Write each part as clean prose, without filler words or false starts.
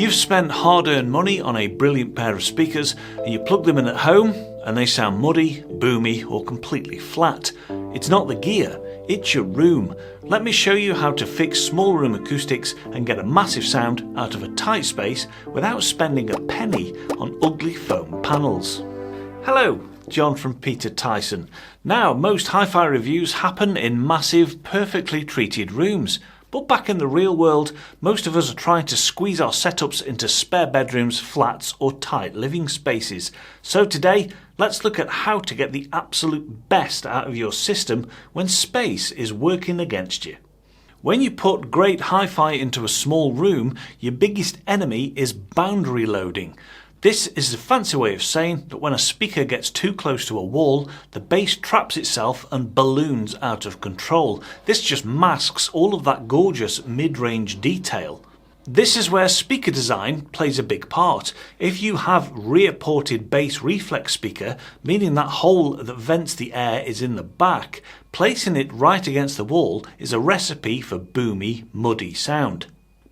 You've spent hard-earned money on a brilliant pair of speakers and you plug them in at home and they sound muddy, boomy or completely flat. It's not the gear, it's your room. Let me show you how to fix small room acoustics and get a massive sound out of a tight space without spending a penny on ugly foam panels. Hello, John from Peter Tyson. Now, most hi-fi reviews happen in massive, perfectly treated rooms. But back in the real world, most of us are trying to squeeze our setups into spare bedrooms, flats or tight living spaces. So today, let's look at how to get the absolute best out of your system when space is working against you. When you put great hi-fi into a small room, your biggest enemy is boundary loading. This is a fancy way of saying that when a speaker gets too close to a wall, the bass traps itself and balloons out of control. This just masks all of that gorgeous mid-range detail. This is where speaker design plays a big part. If you have rear-ported bass reflex speaker, meaning that hole that vents the air is in the back, placing it right against the wall is a recipe for boomy, muddy sound.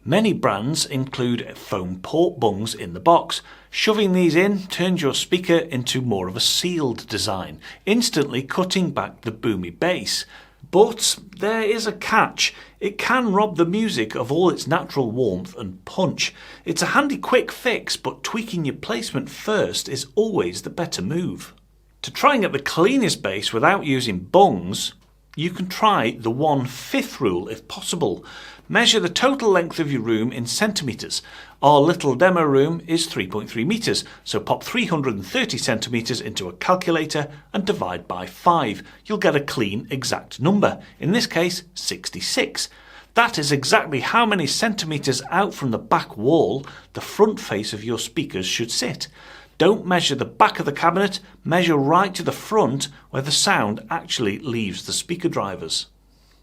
Many brands include foam port bungs in the box. Shoving these in turns your speaker into more of a sealed design, instantly cutting back the boomy bass. But there is a catch. It can rob the music of all its natural warmth and punch. It's a handy quick fix, but tweaking your placement first is always the better move. To try and get the cleanest bass without using bungs, you can try the 1/5 rule if possible. Measure the total length of your room in centimetres. Our little demo room is 3.3 metres, so pop 330 centimetres into a calculator and divide by 5. You'll get a clean exact number, in this case 66. That is exactly how many centimetres out from the back wall the front face of your speakers should sit. Don't measure the back of the cabinet, measure right to the front where the sound actually leaves the speaker drivers.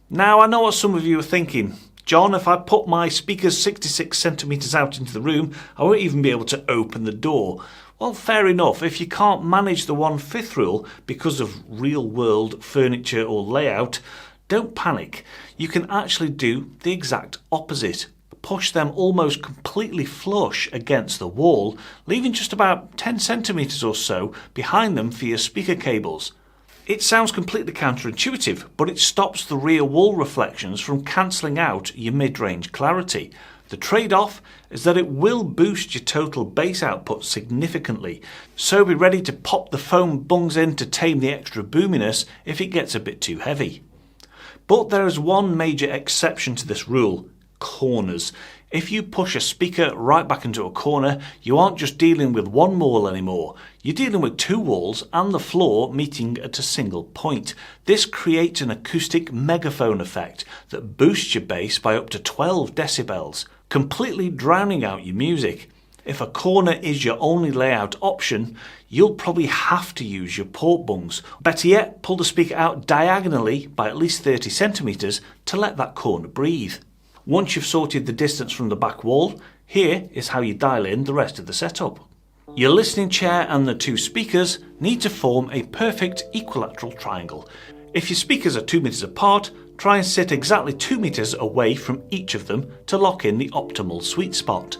Now I know what some of you are thinking. John, if I put my speakers 66 centimetres out into the room, I won't even be able to open the door. Well, fair enough. If you can't manage the 1/5 rule because of real world furniture or layout, don't panic. You can actually do the exact opposite. Push them almost completely flush against the wall, leaving just about 10 centimetres or so behind them for your speaker cables. It sounds completely counterintuitive, but it stops the rear wall reflections from cancelling out your mid-range clarity. The trade-off is that it will boost your total bass output significantly, so be ready to pop the foam bungs in to tame the extra boominess if it gets a bit too heavy. But there is one major exception to this rule: corners. If you push a speaker right back into a corner, you aren't just dealing with one wall anymore. You're dealing with two walls and the floor meeting at a single point. This creates an acoustic megaphone effect that boosts your bass by up to 12 decibels, completely drowning out your music. If a corner is your only layout option, you'll probably have to use your port bungs. Better yet, pull the speaker out diagonally by at least 30 centimetres to let that corner breathe. Once you've sorted the distance from the back wall, here is how you dial in the rest of the setup. Your listening chair and the two speakers need to form a perfect equilateral triangle. If your speakers are 2 metres apart, try and sit exactly 2 metres away from each of them to lock in the optimal sweet spot.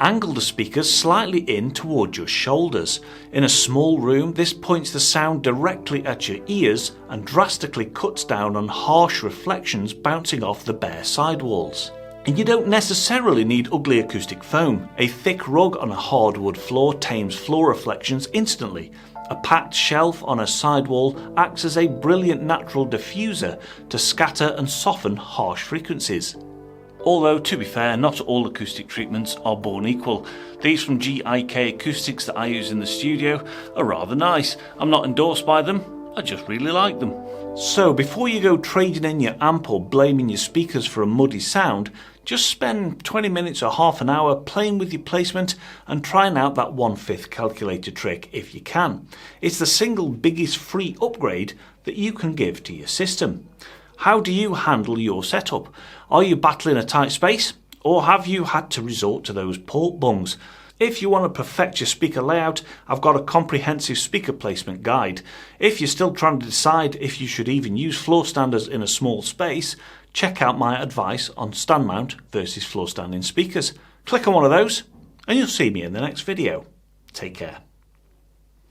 Angle the speakers slightly in toward your shoulders. In a small room, this points the sound directly at your ears and drastically cuts down on harsh reflections bouncing off the bare sidewalls. And you don't necessarily need ugly acoustic foam. A thick rug on a hardwood floor tames floor reflections instantly. A packed shelf on a sidewall acts as a brilliant natural diffuser to scatter and soften harsh frequencies. Although, to be fair, not all acoustic treatments are born equal. These from GIK Acoustics that I use in the studio are rather nice. I'm not endorsed by them, I just really like them. So before you go trading in your amp or blaming your speakers for a muddy sound, just spend 20 minutes or half an hour playing with your placement and trying out that 1/5 calculator trick if you can. It's the single biggest free upgrade that you can give to your system. How do you handle your setup? Are you battling a tight space, or have you had to resort to those port bungs? If you want to perfect your speaker layout, I've got a comprehensive speaker placement guide. If you're still trying to decide if you should even use floor standers in a small space, check out my advice on stand mount versus floor standing speakers. Click on one of those and you'll see me in the next video. Take care.